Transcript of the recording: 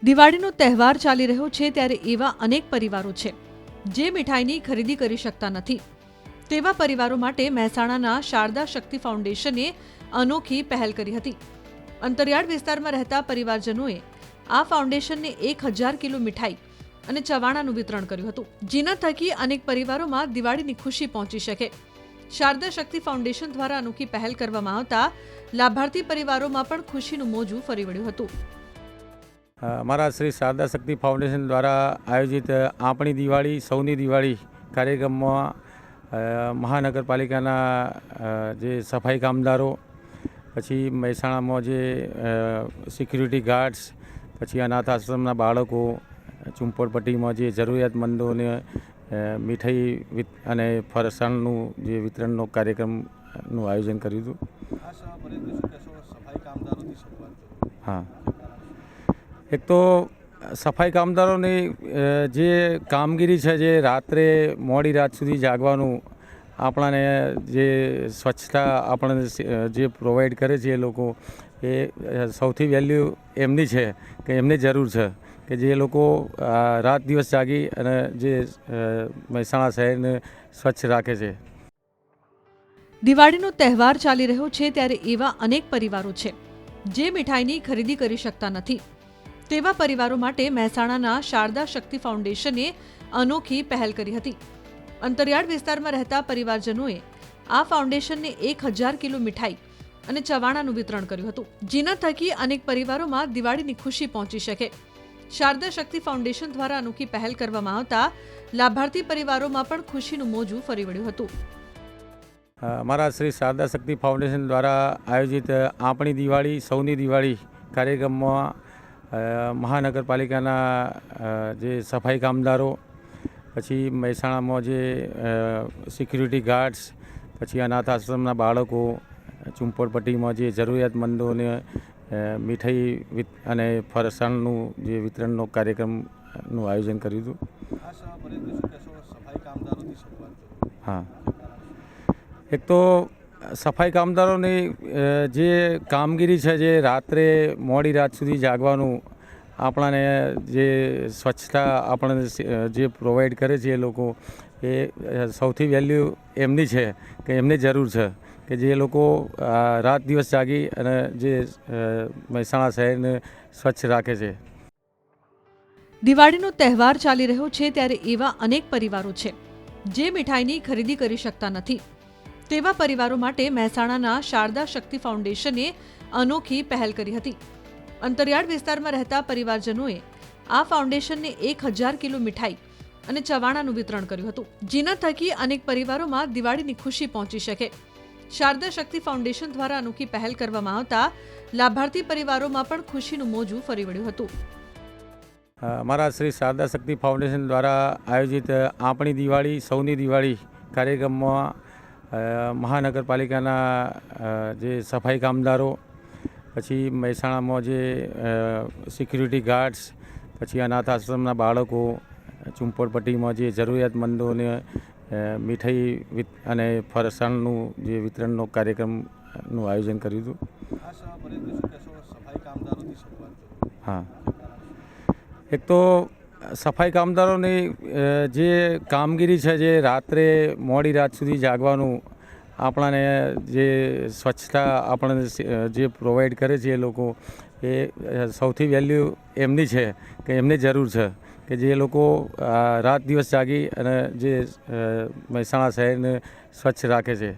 દિવાળીનો તહેવાર ચાલી રહ્યો છે ત્યારે એવા અનેક પરિવારો છે જે મીઠાઈની ખરીદી કરી શકતા નથી। તેવા પરિવારો માટે મહેસાણાના શારદા શક્તિ ફાઉન્ડેશને અનોખી પહેલ કરી હતી। અંતરિયાળ વિસ્તારમાં રહેતા પરિવારજનોએ આ ફાઉન્ડેશનને 1000 કિલો મીઠાઈ અને ચવાણાનું વિતરણ કર્યું હતું, જેના થકી અનેક પરિવારોમાં દિવાળીની ખુશી પહોંચી શકે। શારદા શક્તિ ફાઉન્ડેશન દ્વારા અનોખી પહેલ કરવામાં આવતા લાભાર્થી પરિવારોમાં પણ ખુશીનું મોજું ફરી વળ્યું હતું। અમારા શ્રી શારદા શક્તિ ફાઉન્ડેશન દ્વારા આયોજિત આપણી દિવાળી સૌની દિવાળી કાર્યક્રમમાં મહાનગરપાલિકાના જે સફાઈ કામદારો, પછી મહેસાણામાં જે સિક્યુરિટી ગાર્ડ્સ, પછી અનાથ આશ્રમના બાળકો, ચુંપડપટ્ટીમાં જે જરૂરિયાતમંદોને મીઠાઈ અને ફરસાણનું જે વિતરણનો કાર્યક્રમનું આયોજન કર્યું હતું। હા, એક તો સફાઈ કામદારોની જે કામગીરી છે, જે રાત્રે મોડી રાત સુધી જાગવાનું, આપણાને જે સ્વચ્છતા આપણને જે પ્રોવાઈડ કરે છે એ લોકો, એ સૌથી વેલ્યુ એમની છે કે એમની જરૂર છે કે જે લોકો રાત દિવસ જાગી અને જે મહેસાણા શહેરને સ્વચ્છ રાખે છે। દિવાળીનો તહેવાર ચાલી રહ્યો છે ત્યારે એવા અનેક પરિવારો છે જે મીઠાઈની ખરીદી કરી શકતા નથી। તેવા પરિવારો માટે મહેસાણાના શારદા શક્તિ ફાઉન્ડેશને અનોખી પહેલ કરી હતી। અંતરિયાળ વિસ્તારમાં રહેતા પરિવારજનોએ આ ફાઉન્ડેશનને 1000 કિલો મીઠાઈ અને ચવાણાનું વિતરણ કર્યું હતું, જેના થકી અનેક પરિવારોમાં દિવાળીની ખુશી પહોંચી શકે। શારદા શક્તિ ફાઉન્ડેશન દ્વારા અનોખી પહેલ કરવામાં આવતા લાભાર્થી પરિવારોમાં પણ ખુશીનું મોજું ફરી વળ્યું હતું। અમારા શ્રી શારદા શક્તિ ફાઉન્ડેશન દ્વારા આયોજિત આપણી દિવાળી સૌની દિવાળી કાર્યક્રમમાં મહાનગરપાલિકાના જે સફાઈ કામદારો, પછી મહેસાણામાં જે સિક્યુરિટી ગાર્ડ્સ, પછી અનાથ આશ્રમના બાળકો, ચુંપડપટ્ટીમાં જે જરૂરિયાતમંદોને મીઠાઈ અને ફરસાણનું જે વિતરણનો કાર્યક્રમનું આયોજન કર્યું હતું। હા, એક તો સફાઈ કામદારોની જે કામગીરી છે, જે રાત્રે મોડી રાત સુધી જાગવાનું, આપણાને જે સ્વચ્છતા આપણને જે પ્રોવાઈડ કરે છે એ લોકો, એ સૌથી વેલ્યુ એમની છે કે એમની જરૂર છે કે જે લોકો રાત દિવસ જાગી અને જે મહેસાણા શહેરને સ્વચ્છ રાખે છે। દિવાળીનો તહેવાર ચાલી રહ્યો છે ત્યારે એવા અનેક પરિવારો છે જે મીઠાઈની ખરીદી કરી શકતા નથી। તેવા પરિવારો માટે મહેસાણાના શારદા શક્તિ ફાઉન્ડેશને અનોખી પહેલ કરી હતી। અંતરિયાળ વિસ્તારમાં રહેતા પરિવારજનોએ આ ફાઉન્ડેશનને 1000 કિલો મીઠાઈ અને ચવાણાનું વિતરણ કર્યું હતું, જેના થકી અનેક પરિવારોમાં દિવાળીની ખુશી પહોંચી શકે। શારદા શક્તિ ફાઉન્ડેશન દ્વારા અનોખી પહેલ કરવામાં આવતા લાભાર્થી પરિવારોમાં પણ ખુશીનું મોજું ફરી વળ્યું હતું। અમારા શ્રી શારદા શક્તિ ફાઉન્ડેશન દ્વારા આયોજિત આપણી દિવાળી સૌની દિવાળી કાર્યક્રમમાં મહાનગરપાલિકાના જે સફાઈ કામદારો, પછી મહેસાણામાં જે સિક્યુરિટી ગાર્ડ્સ, પછી અનાથ આશ્રમના બાળકો, ચુંપડપટ્ટીમાં જે જરૂરિયાતમંદોને મીઠાઈ અને ફરસાણનું જે વિતરણનો કાર્યક્રમનું આયોજન કર્યું હતું। હા, એક તો સફાઈ કામદારોની જે કામગીરી છે, જે રાત્રે મોડી રાત સુધી જાગવાનું, આપણાને જે સ્વચ્છતા આપણને જે પ્રોવાઈડ કરે છે એ લોકો, એ સૌથી વેલ્યુ એમની છે કે એમની જરૂર છે કે જે લોકો રાત દિવસ જાગી અને જે મહેસાણા શહેરને સ્વચ્છ રાખે છે।